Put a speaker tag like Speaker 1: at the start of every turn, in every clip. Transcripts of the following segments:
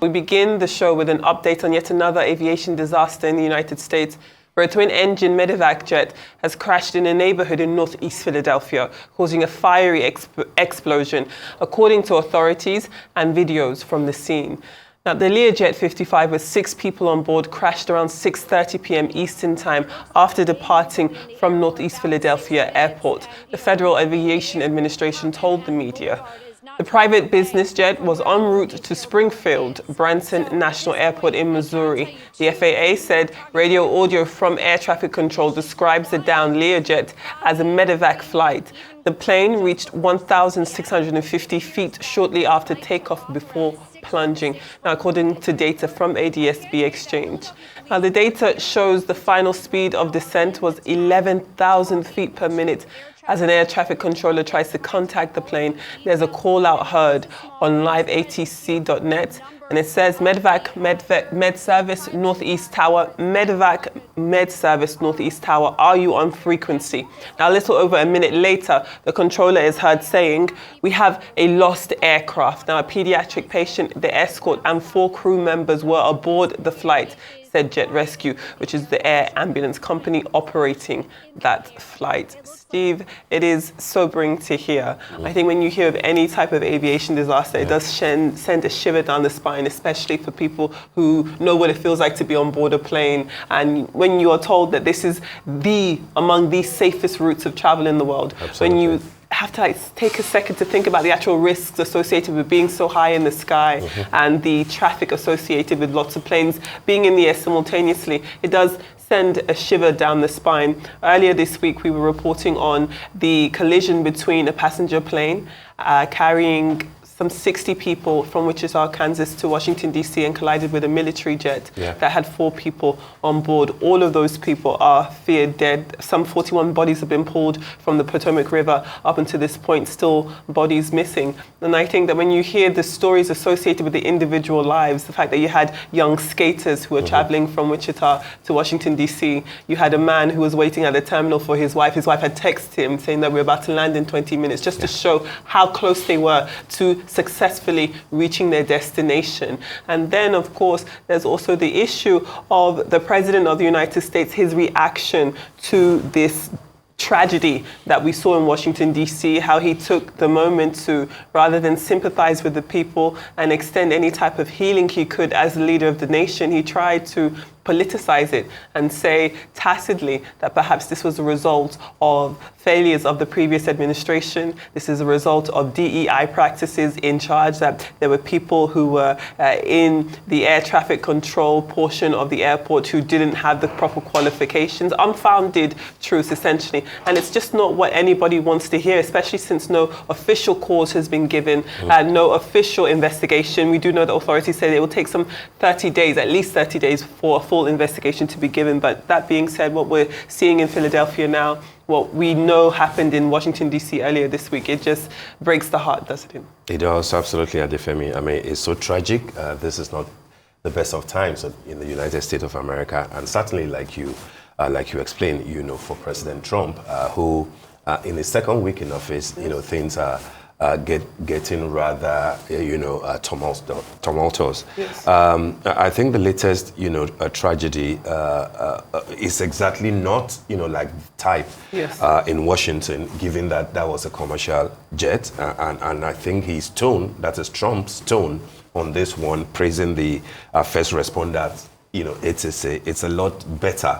Speaker 1: We begin the show with an update on yet another aviation disaster in the United States, where a twin-engine medevac jet has crashed in a neighborhood in northeast Philadelphia, causing a fiery explosion, according to authorities and videos from the scene. Now, the Learjet 55 with 6 people on board crashed around 6:30 p.m. Eastern Time after departing from northeast Philadelphia Airport, the Federal Aviation Administration told the media. The private business jet was en route to Springfield Branson National Airport in Missouri. The FAA said radio audio from air traffic control describes the downed Learjet as a medevac flight. The plane reached 1,650 feet shortly after takeoff before plunging, now according to data from ADS-B Exchange. Now, the data shows the final speed of descent was 11,000 feet per minute. As an air traffic controller tries to contact the plane, there's a call out heard on liveatc.net, and it says Medevac Med Service Northeast Tower, Medevac Med Service Northeast Tower, are you on frequency? Now, a little over a minute later, the controller is heard saying, we have a lost aircraft. Now, a pediatric patient, the escort, and 4 crew members were aboard the flight, said Jet Rescue, which is the air ambulance company operating that flight. Steve, it is sobering to hear. I think when you hear of any type of aviation disaster, it does send a shiver down the spine, especially for people who know what it feels like to be on board a plane. And when you are told that this is among the safest routes of travel in the world, when you have to take a second to think about the actual risks associated with being so high in the sky and the traffic associated with lots of planes being in the air simultaneously, it does send a shiver down the spine. Earlier this week, we were reporting on the collision between a passenger plane carrying some 60 people from Wichita, Kansas to Washington, D.C. and collided with a military jet that had 4 people on board. All of those people are feared dead. Some 41 bodies have been pulled from the Potomac River. Up until this point, still bodies missing. And I think that when you hear the stories associated with the individual lives, the fact that you had young skaters who were traveling from Wichita to Washington, D.C., you had a man who was waiting at the terminal for his wife. His wife had texted him saying that we're about to land in 20 minutes, just to show how close they were to successfully reaching their destination. And then, of course, there's also the issue of the President of the United States, his reaction to this tragedy that we saw in Washington, D.C., how he took the moment to, rather than sympathize with the people and extend any type of healing he could as the leader of the nation, he tried to politicize it and say tacitly that perhaps this was a result of failures of the previous administration. This is a result of DEI practices in charge, that there were people who were in the air traffic control portion of the airport who didn't have the proper qualifications. Unfounded truths, essentially. And it's just not what anybody wants to hear, especially since no official cause has been given, no official investigation. We do know the authorities say it will take some 30 days, at least 30 days, for a full investigation to be given. But that being said, what we're seeing in Philadelphia now, what we know happened in Washington, D.C. earlier this week, it just breaks the heart, doesn't it?
Speaker 2: It does, absolutely, Adefemi. I mean, it's so tragic. This is not the best of times in the United States of America, and certainly, like you explained, for President Trump, who in his second week in office, things are getting rather, tumultuous.
Speaker 1: Yes.
Speaker 2: I think the latest, tragedy is exactly not, like type in Washington, given that that was a commercial jet. And I think his tone, that is Trump's tone on this one, praising the first responders, it's a lot better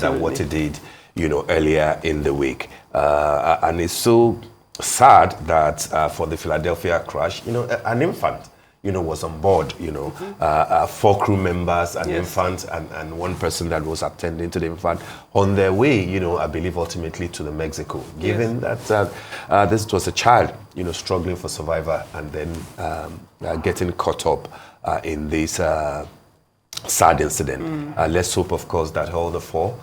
Speaker 2: than what he did, earlier in the week. And it's so sad that for the Philadelphia crash, an infant, was on board, 4 crew members, an infant, and 1 person that was attending to the infant on their way, I believe ultimately to the Mexico, given that this was a child, struggling for survival and then getting caught up in this sad incident. Let's hope, of course, that all the 4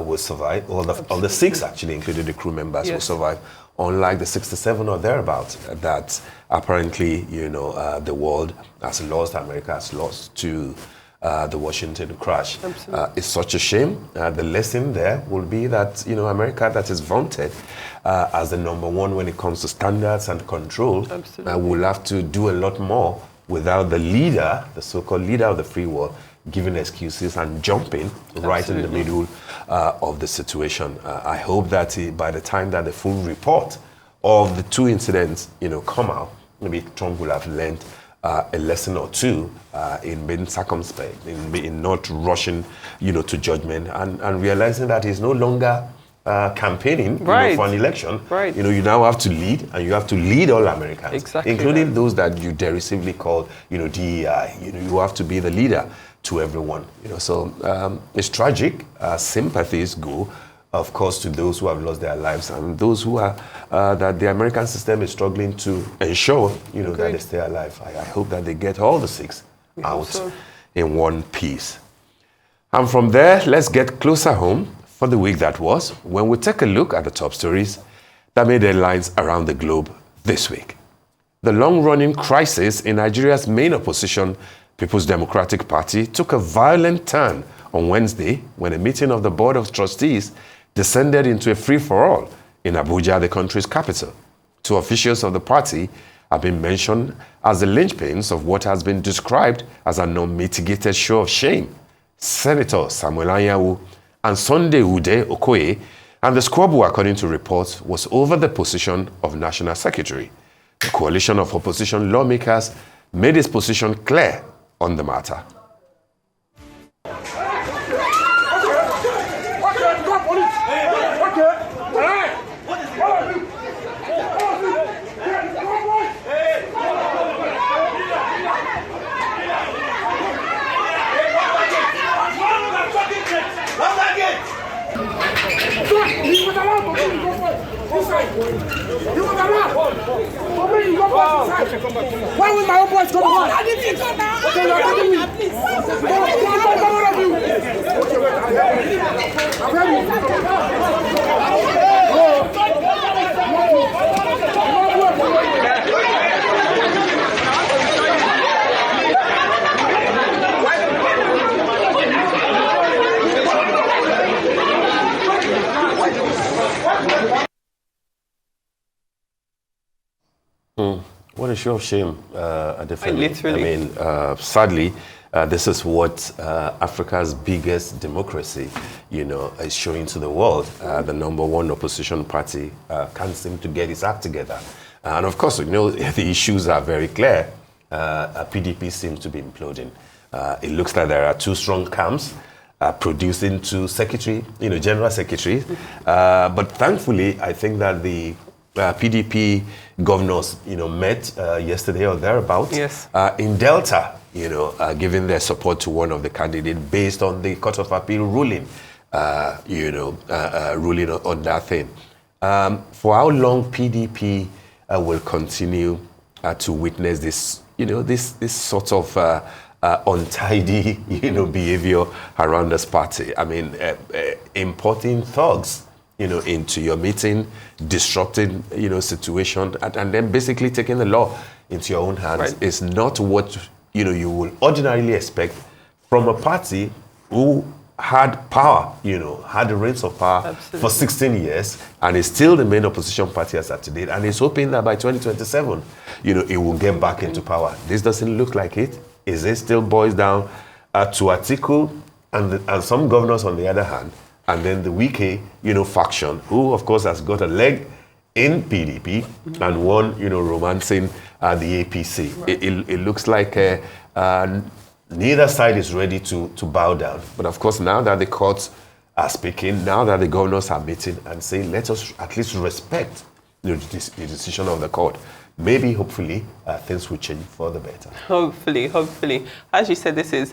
Speaker 2: will survive, all the 6 actually, including the crew members, will survive. Unlike the 67 or thereabouts that apparently, the world has lost, America has lost to the Washington crash. It's such a shame. The lesson there will be that, America, that is vaunted as the #1 when it comes to standards and control, will have to do a lot more without the leader, the so-called leader of the free world, giving excuses and jumping right in the middle of the situation. I hope that by the time that the full report of the two incidents, come out, maybe Trump will have learned a lesson or two in being circumspect, in not rushing, to judgment, and realizing that he's no longer campaigning for an election.
Speaker 1: Right.
Speaker 2: You now have to lead, and you have to lead all Americans, including
Speaker 1: that.
Speaker 2: those that you derisively call, DEI. You have to be the leader to everyone. So it's tragic. Sympathies go, of course, to those who have lost their lives and those who are that the American system is struggling to ensure, that they stay alive. I hope that they get all the six out in one piece. And from there, let's get closer home for the week that was, when we take a look at the top stories that made headlines around the globe this week. The long-running crisis in Nigeria's main opposition, People's Democratic Party, took a violent turn on Wednesday when a meeting of the Board of Trustees descended into a free-for-all in Abuja, the country's capital. Two officials of the party have been mentioned as the linchpins of what has been described as an unmitigated show of shame. Senator Samuel Anyanwu and Sunday Ude Okoye, and the squabble, according to reports, was over the position of National Secretary. The coalition of opposition lawmakers made its position clear on the matter.
Speaker 3: Why will my own boys come on? Okay, you are taking me.
Speaker 2: What a show of shame, definitely.
Speaker 1: Literally.
Speaker 2: I mean, sadly, this is what Africa's biggest democracy, is showing to the world. The number one opposition party can't seem to get its act together. And of course, the issues are very clear. PDP seems to be imploding. It looks like there are two strong camps producing two general secretaries. But thankfully, I think that the PDP governors, met yesterday or thereabout in Delta, giving their support to one of the candidates based on the Court of Appeal ruling, ruling on that thing. For how long PDP will continue to witness this, this sort of untidy, behavior around this party? I mean, importing thugs, into your meeting, disrupting, situation, and then basically taking the law into your own hands is not what, you will ordinarily expect from a party who had power, had the reins of power for 16 years and is still the main opposition party as at today, and is hoping that by 2027, it will get back into power. This doesn't look like it. Is it still boils down to Atiku and some governors on the other hand, and then the Wike, faction, who, of course, has got a leg in PDP and one, romancing the APC. It looks like neither side is ready to bow down. But, of course, now that the courts are speaking, now that the governors are meeting and saying, let us at least respect the decision of the court, maybe, hopefully, things will change for the better.
Speaker 1: Hopefully. As you said, this is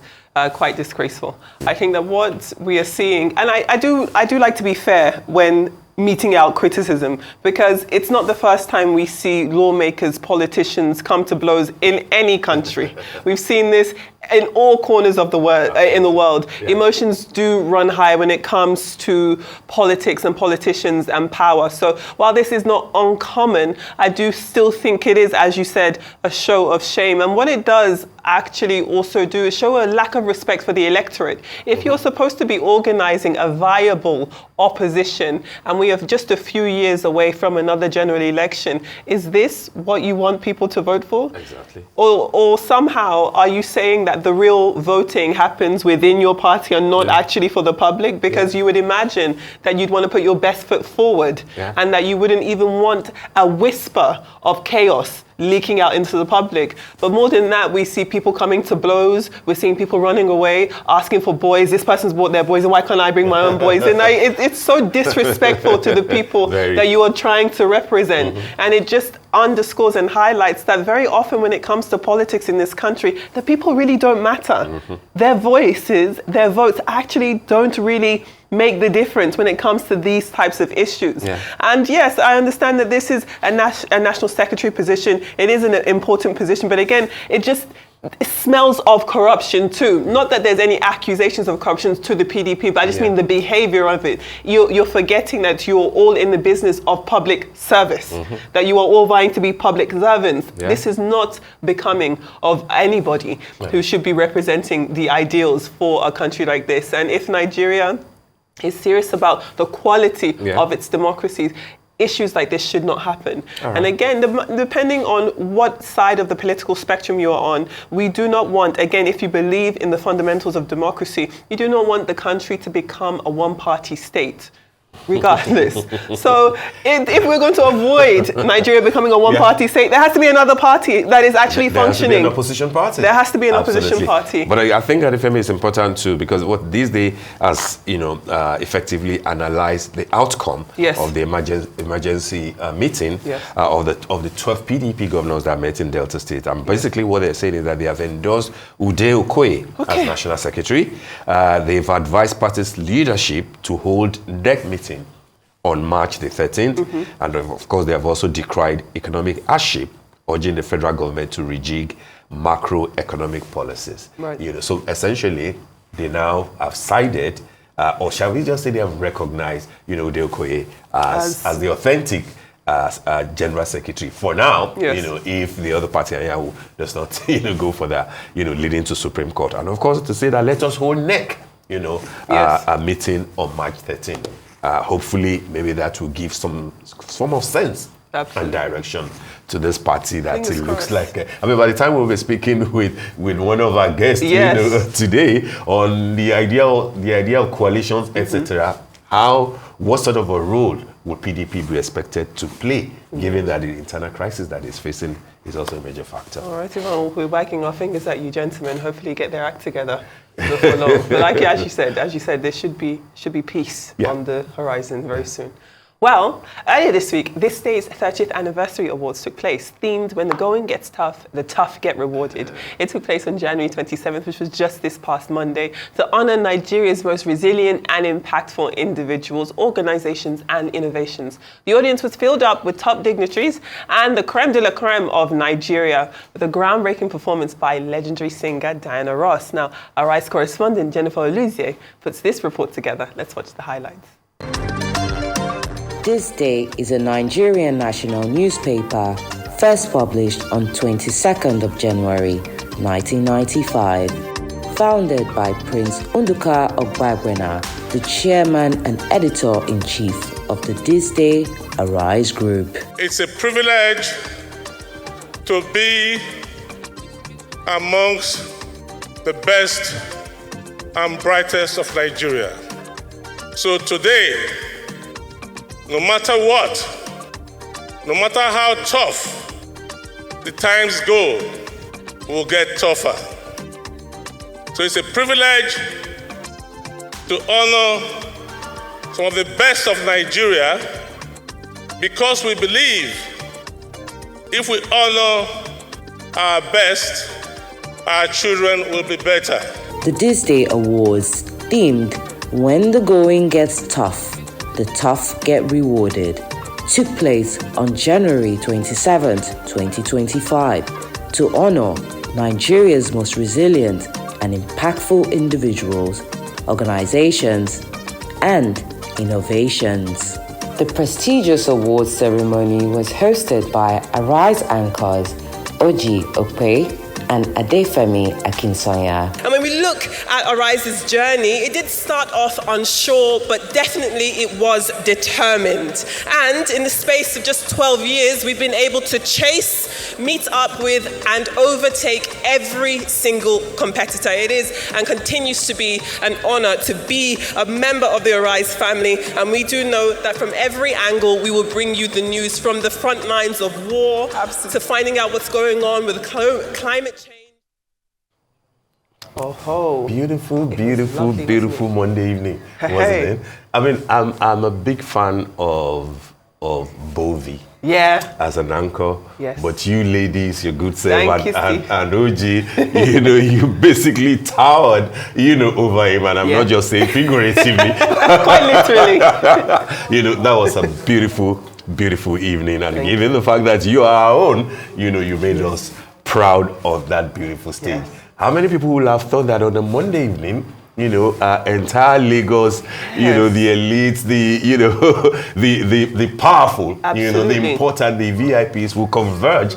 Speaker 1: quite disgraceful. I think that what we are seeing, and I do like to be fair when meting out criticism, because it's not the first time we see lawmakers, politicians come to blows in any country. We've seen this in all corners of the world. Yeah. Emotions do run high when it comes to politics and politicians and power. So while this is not uncommon, I do still think it is, as you said, a show of shame. And what it does, actually also do is show a lack of respect for the electorate. If you're supposed to be organizing a viable opposition and we are just a few years away from another general election, is this what you want people to vote for?
Speaker 2: Exactly.
Speaker 1: Or somehow are you saying that the real voting happens within your party and not actually for the public? Because you would imagine that you'd want to put your best foot forward and that you wouldn't even want a whisper of chaos leaking out into the public. But more than that, we see people coming to blows. We're seeing people running away, asking for boys. This person's brought their boys, and why can't I bring my own boys? And it's so disrespectful to the people that you are trying to represent. And it just underscores and highlights that very often when it comes to politics in this country, the people really don't matter. Their voices, their votes actually don't really make the difference when it comes to these types of issues. And yes, I understand that this is a national secretary position. It is an important position, but again, it smells of corruption too. Not that there's any accusations of corruption to the PDP, but I just mean the behavior of it. You're forgetting that you're all in the business of public service, that you are all vying to be public servants. This is not becoming of anybody who should be representing the ideals for a country like this. And if Nigeria is serious about the quality of its democracies, issues like this should not happen. And again, depending on what side of the political spectrum you are on, we do not want, again, if you believe in the fundamentals of democracy, you do not want the country to become a one-party state. Regardless. So if we're going to avoid Nigeria becoming a one-party state, there has to be another party that is actually functioning.
Speaker 2: There has to be an opposition party.
Speaker 1: There has to be an opposition party.
Speaker 2: But I think that FMA is important too, because what these days has effectively analyzed the outcome of the emergency meeting of the 12 PDP governors that met in Delta State. And basically what they're saying is that they have endorsed Ude Okoye as National Secretary. They've advised party's leadership to hold NEC meeting on March the 13th. And of course, they have also decried economic hardship, urging the federal government to rejig macroeconomic policies. So essentially, they now have sided, or shall we just say they have recognized, Ude Okoye as the authentic General Secretary for now. If the other party does not go for that, leading to Supreme Court. And of course, to say that let us hold NEC, a meeting on March 13th. Hopefully, maybe that will give some form of sense and direction to this party that it looks like. I mean, by the time we'll be speaking with one of our guests today on the idea of coalitions, etc., what sort of a role would PDP be expected to play, given that the internal crisis that is facing is also a major factor. All
Speaker 1: right, Yvonne, we're wagging our fingers at you gentlemen. Hopefully get their act together before long. But like as you said, there should be peace on the horizon very soon. Well, earlier this week, this day's 30th anniversary awards took place, themed when the going gets tough, the tough get rewarded. It took place on January 27th, which was just this past Monday, to honor Nigeria's most resilient and impactful individuals, organizations, and innovations. The audience was filled up with top dignitaries and the creme de la creme of Nigeria, with a groundbreaking performance by legendary singer Diana Ross. Now, our Rice correspondent Jennifer Oluzie puts this report together. Let's watch the highlights.
Speaker 4: This Day is a Nigerian national newspaper, first published on 22nd of January, 1995. Founded by Prince Nduka Ogbagbena, the chairman and editor-in-chief of the This Day Arise Group.
Speaker 5: It's a privilege to be amongst the best and brightest of Nigeria. So today, no matter what, no matter how tough the times go, we'll get tougher. So it's a privilege to honor some of the best of Nigeria, because we believe if we honor our best, our children will be better.
Speaker 4: The This Day Awards, themed When the Going Gets Tough, the tough get rewarded, took place on January 27th, 2025, to honor Nigeria's most resilient and impactful individuals, organizations, and innovations. The prestigious awards ceremony was hosted by Arise anchors Oji Okpe, and Adefemi Akinsanya.
Speaker 1: And when we look at Arise's journey, it did start off unsure, but definitely it was determined. And in the space of just 12 years, we've been able to chase, meet up with, and overtake every single competitor. It is and continues to be an honor to be a member of the Arise family. And we do know that from every angle, we will bring you the news from the front lines of war to finding out what's going on with climate change. Oh,
Speaker 2: beautiful Monday evening, wasn't it? I mean, I'm a big fan of Bovi.
Speaker 1: Yeah.
Speaker 2: As an anchor.
Speaker 1: Yes.
Speaker 2: But you ladies, your good self
Speaker 1: and
Speaker 2: OG, you basically towered, over him. And I'm not just saying figuratively.
Speaker 1: Quite literally.
Speaker 2: That was a beautiful evening. And given the fact that you are our own, you made us proud of that beautiful stage. Yes. How many people would have thought that on a Monday evening, entire Lagos,
Speaker 1: yes.
Speaker 2: The elites, the powerful,
Speaker 1: Absolutely.
Speaker 2: the important, the VIPs will converge,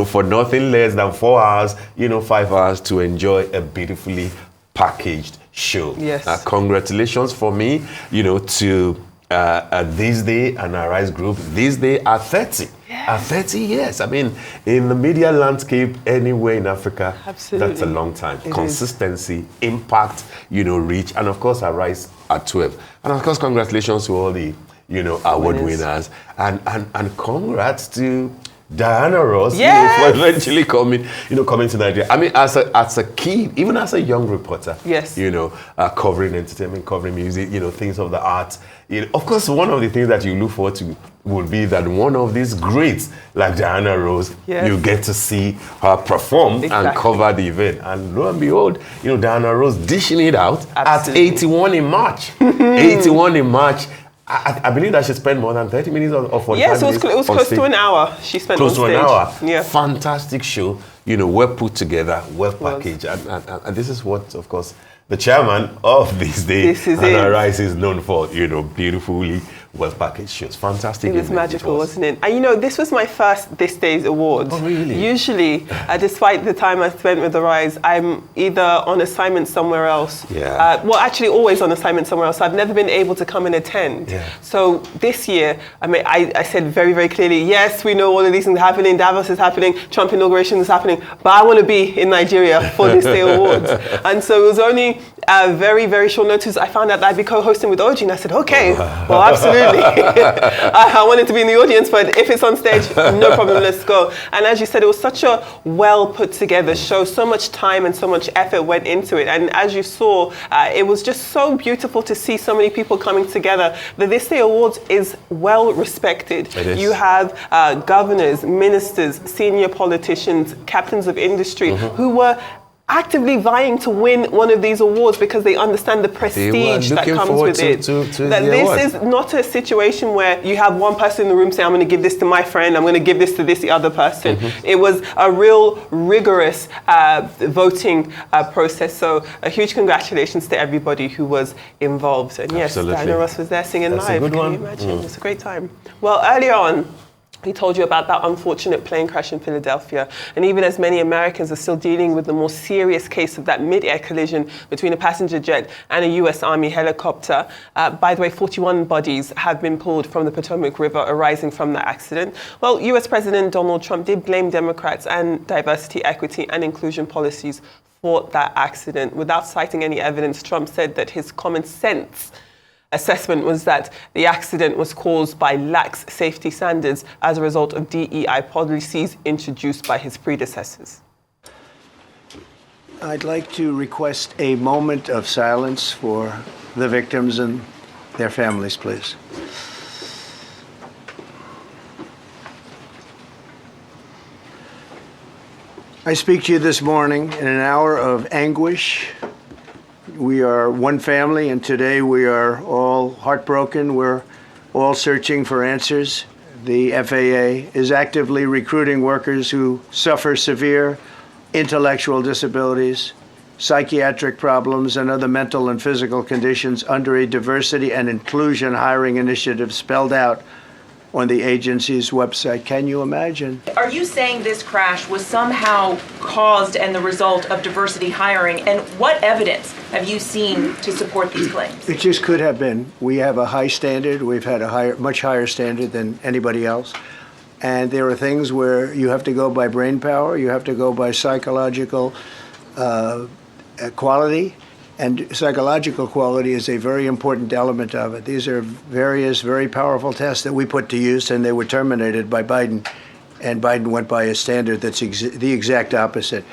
Speaker 2: for nothing less than 4 hours, 5 hours to enjoy a beautifully packaged show.
Speaker 1: Yes.
Speaker 2: Congratulations for me, to This Day and Arise Group. This day at 30.
Speaker 1: Yes.
Speaker 2: At 30 years. I mean, in the media landscape anywhere in Africa,
Speaker 1: Absolutely.
Speaker 2: That's a long time.
Speaker 1: It
Speaker 2: Consistency, impact, reach, and of course, Arise at 12. And of course, congratulations to all the, award winners. And congrats to Diana Ross,
Speaker 1: yes.
Speaker 2: For eventually coming to Nigeria. I mean, as a kid, even as a young reporter,
Speaker 1: yes.
Speaker 2: Covering entertainment, covering music, things of the arts. Of course, one of the things that you look forward to would be that one of these greats, like Diana Ross,
Speaker 1: yes.
Speaker 2: you get to see her perform and cover the event. And lo and behold, Diana Ross dishing it out
Speaker 1: Absolutely.
Speaker 2: at 81 in March. 81 in March. I believe that she spent more than 30 minutes or 45
Speaker 1: minutes.
Speaker 2: Yes,
Speaker 1: it was close to an hour she spent
Speaker 2: close
Speaker 1: on stage.
Speaker 2: Close to an hour.
Speaker 1: Yeah.
Speaker 2: Fantastic show, well put together, well packaged. And this is what, of course, the chairman of This Day and Arise is known for, beautifully well-packaged shows. Fantastic.
Speaker 1: It was magical, wasn't it? And this was my first This Day's award.
Speaker 2: Oh, really?
Speaker 1: Usually, despite the time I spent with Arise, I'm either on assignment somewhere else.
Speaker 2: Yeah.
Speaker 1: Actually, always on assignment somewhere else. I've never been able to come and attend.
Speaker 2: Yeah.
Speaker 1: So this year, I said very, very clearly, yes, we know all of these things are happening. Davos is happening. Trump inauguration is happening. But I want to be in Nigeria for This Day Awards. And so it was only very, very short notice. I found out that I'd be co-hosting with OG, and I said, okay, well, absolutely. I wanted to be in the audience, but if it's on stage, no problem, let's go. And as you said, it was such a well put together show. So much time and so much effort went into it. And as you saw, it was just so beautiful to see so many people coming together. The This Day Awards is well respected.
Speaker 2: It is.
Speaker 1: You have governors, ministers, senior politicians, captains of industry who were actively vying to win one of these awards because they understand the prestige that comes with it. That this is not a situation where you have one person in the room saying, I'm going to give this to my friend, I'm going to give this to this other person. It was a real rigorous voting process. So a huge congratulations to everybody who was involved. And yes, Diana Ross was there singing live. Can you imagine? It was a great time. Well, earlier on, we told you about that unfortunate plane crash in Philadelphia. And even as many Americans are still dealing with the more serious case of that mid-air collision between a passenger jet and a US Army helicopter, by the way, 41 bodies have been pulled from the Potomac River arising from the accident. Well, US President Donald Trump did blame Democrats and diversity, equity, and inclusion policies for that accident. Without citing any evidence, Trump said that his common sense assessment was that the accident was caused by lax safety standards as a result of DEI policies introduced by his predecessors.
Speaker 6: I'd like to request a moment of silence for the victims and their families, please. I speak to you this morning in an hour of anguish. We are one family, and today we are all heartbroken. We're all searching for answers. The FAA is actively recruiting workers who suffer severe intellectual disabilities, psychiatric problems, and other mental and physical conditions under a diversity and inclusion hiring initiative spelled out on the agency's website. Can you imagine?
Speaker 7: Are you saying this crash was somehow caused and the result of diversity hiring? And what evidence have you seen to support these claims?
Speaker 6: It just could have been. We have a high standard. We've had a much higher standard than anybody else. And there are things where you have to go by brain power, you have to go by psychological quality, and psychological quality is a very important element of it. These are various very powerful tests that we put to use, and they were terminated by Biden, and Biden went by a standard that's the exact opposite.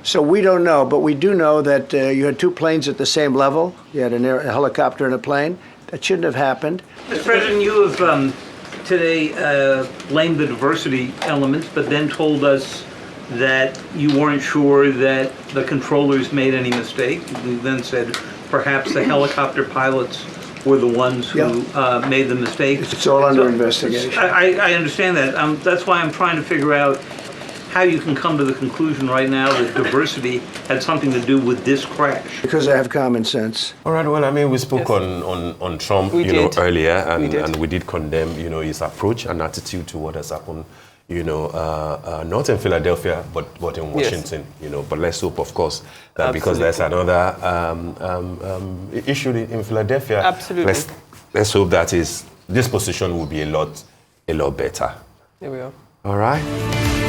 Speaker 6: So we don't know, but we do know that you had two planes at the same level. You had a helicopter and a plane. That shouldn't have happened.
Speaker 8: Mr. President, you have today blamed the diversity elements, but then told us that you weren't sure that the controllers made any mistake. You then said perhaps the helicopter pilots were the ones who made the mistake.
Speaker 6: It's all under investigation.
Speaker 8: I understand that. That's why I'm trying to figure out how you can come to the conclusion right now that diversity had something to do with this crash.
Speaker 6: Because I have common sense.
Speaker 2: All right, well, I mean, we spoke on Trump, earlier, and we did condemn, his approach and attitude to what has happened, not in Philadelphia, but in Washington, But let's hope, of course, that because there's another issue in Philadelphia, let's hope that this position will be a lot better.
Speaker 1: There we are.
Speaker 2: All right.